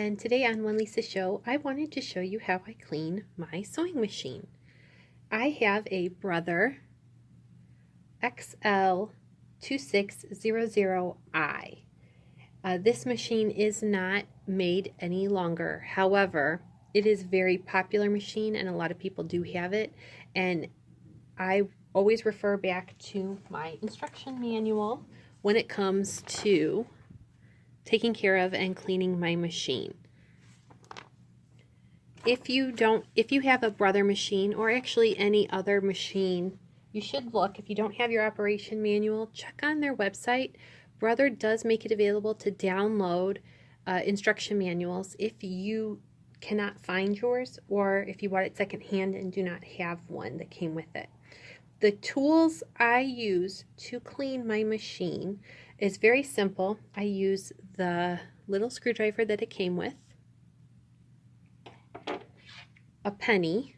and today on One Lisa Show, I wanted to show you how I clean my sewing machine. I have a Brother XL-2600i. This machine is not made any longer. However, it is a very popular machine and a lot of people do have it, and I always refer back to my instruction manual when it comes to taking care of and cleaning my machine. If you have a Brother machine, or actually any other machine, you should look. If you don't have your operation manual, check on their website. Brother does make it available to download instruction manuals if you cannot find yours, or if you bought it secondhand and do not have one that came with it. The tools I use to clean my machine is very simple. I use the little screwdriver that it came with, a penny,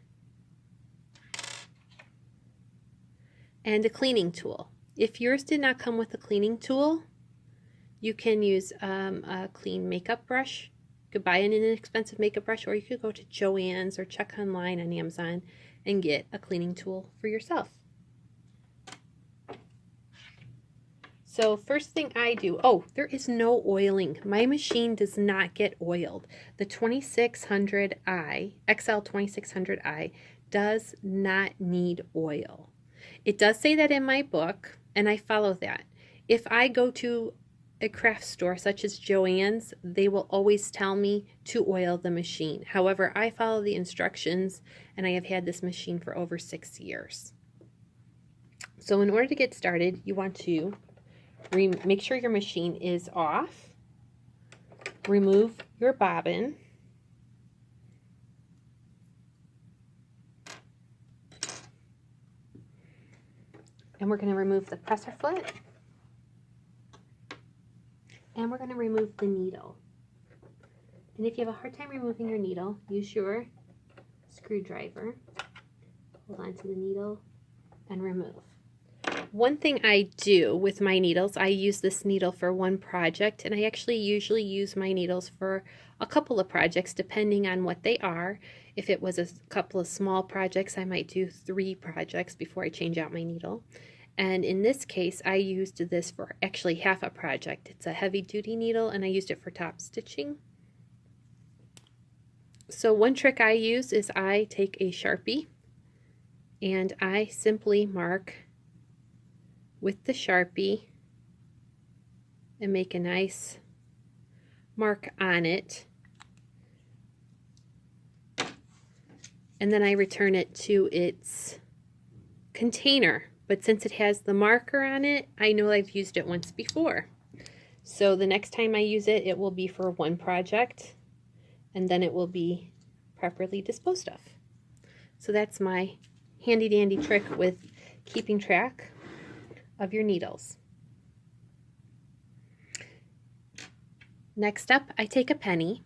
and a cleaning tool. If yours did not come with a cleaning tool, you can use a clean makeup brush. You could buy an inexpensive makeup brush, or you could go to Joann's or check online on Amazon and get a cleaning tool for yourself. So first thing I do, there is no oiling. My machine does not get oiled. The 2600i, XL-2600i, does not need oil. It does say that in my book, and I follow that. If I go to a craft store such as Joann's, they will always tell me to oil the machine. However, I follow the instructions, and I have had this machine for over 6 years. So in order to get started, you want to make sure your machine is off, remove your bobbin, and we're going to remove the presser foot, and we're going to remove the needle. And if you have a hard time removing your needle, use your screwdriver, hold on to the needle, and remove. One thing I do with my needles, I use this needle for one project, and I actually usually use my needles for a couple of projects depending on what they are. If it was a couple of small projects, I might do 3 projects before I change out my needle. And in this case, I used this for actually half a project. It's a heavy duty needle, and I used it for top stitching. So one trick I use is I take a Sharpie and I simply mark with the Sharpie and make a nice mark on it, and then I return it to its container. But since it has the marker on it, I know I've used it once before. So the next time I use it, it will be for one project, and then it will be properly disposed of. So that's my handy dandy trick with keeping track of your needles. Next up, I take a penny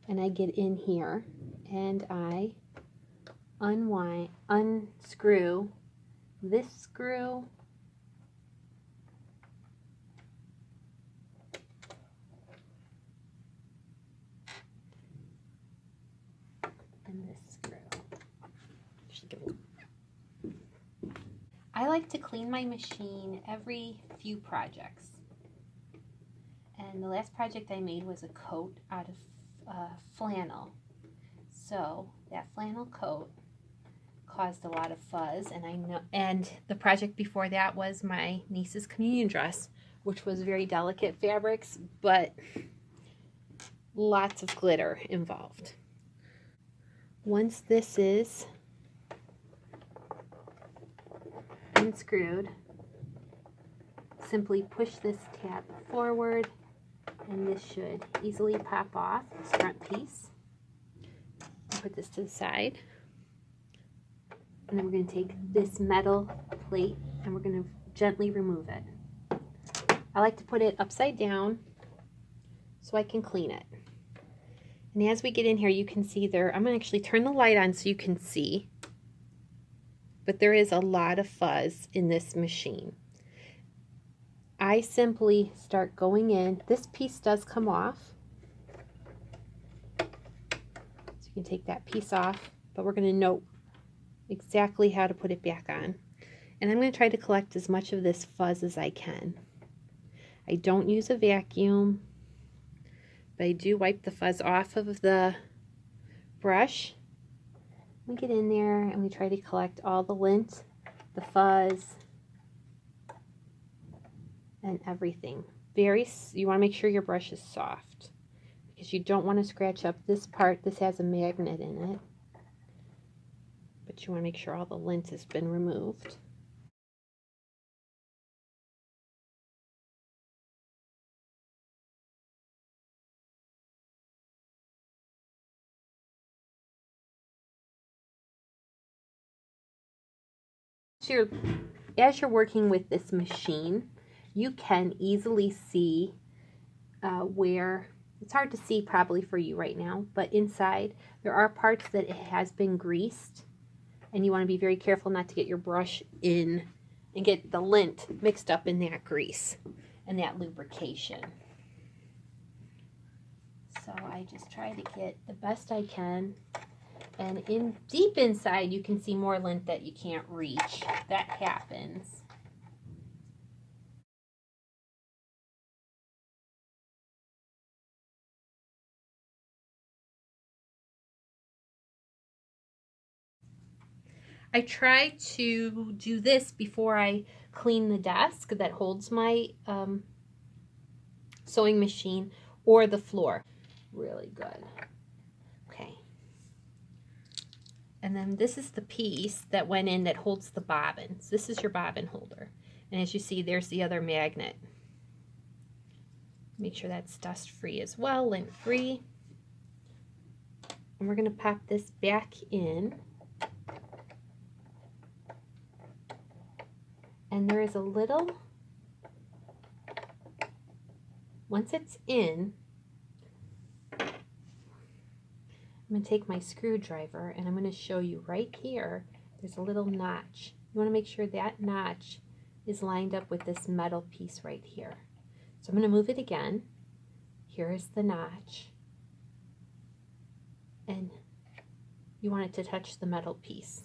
and I get in here and I unscrew this screw and this screw. I like to clean my machine every few projects. And the last project I made was a coat out of flannel. So that flannel coat caused a lot of fuzz, and the project before that was my niece's communion dress, which was very delicate fabrics, but lots of glitter involved. Once this is unscrewed, simply push this tab forward and this should easily pop off this front piece. Put this to the side, and then we're going to take this metal plate and we're going to gently remove it. I like to put it upside down so I can clean it. And as we get in here, you can see there, I'm going to actually turn the light on so you can see, but there is a lot of fuzz in this machine. I simply start going in. This piece does come off, you can take that piece off, but we're going to note exactly how to put it back on. And I'm going to try to collect as much of this fuzz as I can. I don't use a vacuum, but I do wipe the fuzz off of the brush. We get in there and we try to collect all the lint, the fuzz, and everything. You want to make sure your brush is soft because you don't want to scratch up this part. This has a magnet in it, but you want to make sure all the lint has been removed. As you're working with this machine, you can easily see where, it's hard to see probably for you right now, but inside there are parts that it has been greased, and you want to be very careful not to get your brush in and get the lint mixed up in that grease and that lubrication. So I just try to get the best I can. And deep inside, you can see more lint that you can't reach. That happens. I try to do this before I clean the desk that holds my sewing machine or the floor. Really good. Okay. And then this is the piece that went in that holds the bobbins. This is your bobbin holder. And as you see, there's the other magnet. Make sure that's dust free as well, lint free. And we're going to pop this back in. And there is a little, once it's in, I'm going to take my screwdriver and I'm going to show you right here, there's a little notch. You want to make sure that notch is lined up with this metal piece right here. So I'm going to move it again. Here is the notch. And you want it to touch the metal piece.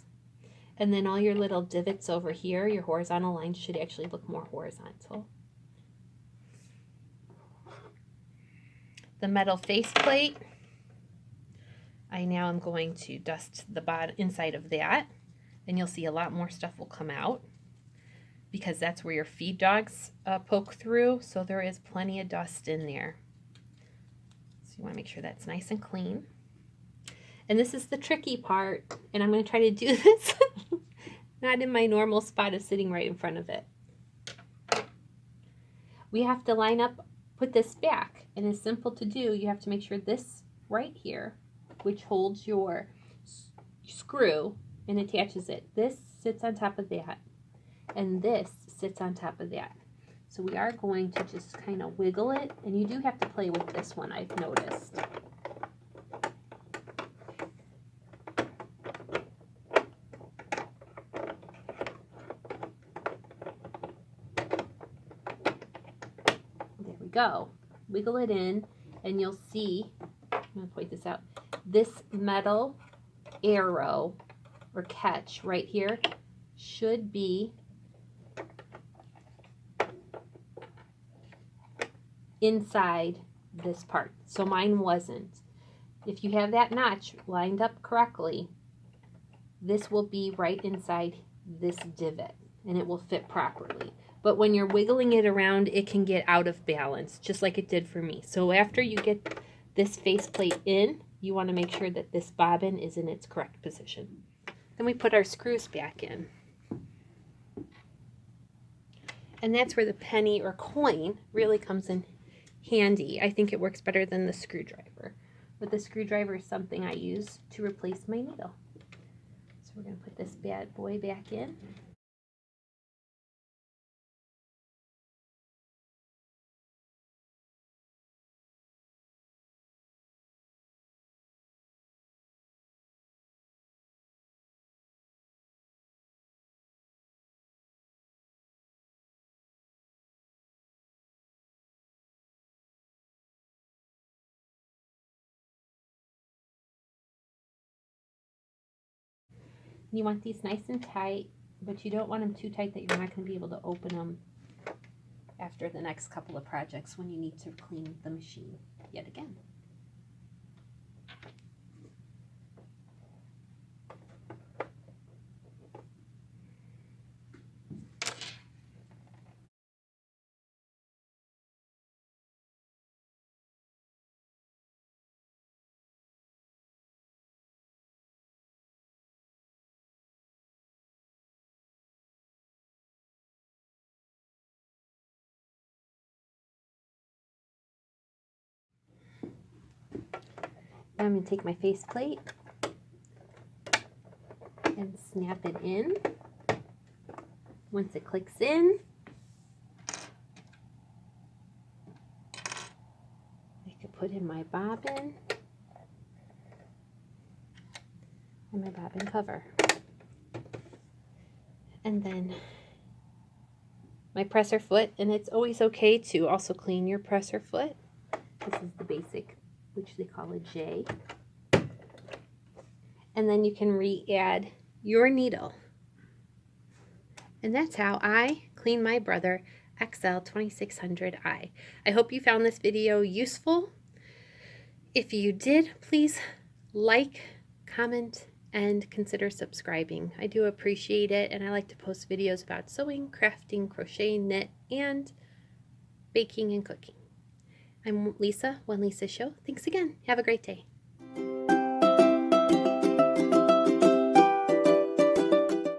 And then all your little divots over here, your horizontal lines should actually look more horizontal. The metal faceplate, I now am going to dust the inside of that, and you'll see a lot more stuff will come out because that's where your feed dogs poke through, so there is plenty of dust in there. So you want to make sure that's nice and clean. And this is the tricky part, and I'm going to try to do this not in my normal spot of sitting right in front of it. We have to line up, put this back, and it's simple to do. You have to make sure this right here, which holds your screw and attaches it, this sits on top of that, and this sits on top of that. So we are going to just kind of wiggle it, and you do have to play with this one, I've noticed. Go. Wiggle it in and you'll see, I'm going to point this out, this metal arrow or catch right here should be inside this part. So mine wasn't. If you have that notch lined up correctly, this will be right inside this divot and it will fit properly. But when you're wiggling it around, it can get out of balance, just like it did for me. So after you get this faceplate in, you want to make sure that this bobbin is in its correct position. Then we put our screws back in. And that's where the penny or coin really comes in handy. I think it works better than the screwdriver. But the screwdriver is something I use to replace my needle. So we're going to put this bad boy back in. You want these nice and tight, but you don't want them too tight that you're not going to be able to open them after the next couple of projects when you need to clean the machine yet again. Now I'm going to take my faceplate and snap it in. Once it clicks in, I can put in my bobbin and my bobbin cover. And then my presser foot, and it's always okay to also clean your presser foot. This is the basic, which they call a J. And then you can re-add your needle. And that's how I clean my brother XL-2600i. I hope you found this video useful. If you did, please like, comment, and consider subscribing. I do appreciate it, and I like to post videos about sewing, crafting, crochet, knit, and baking and cooking. I'm Lisa, One Lisa Show. Thanks again. Have a great day.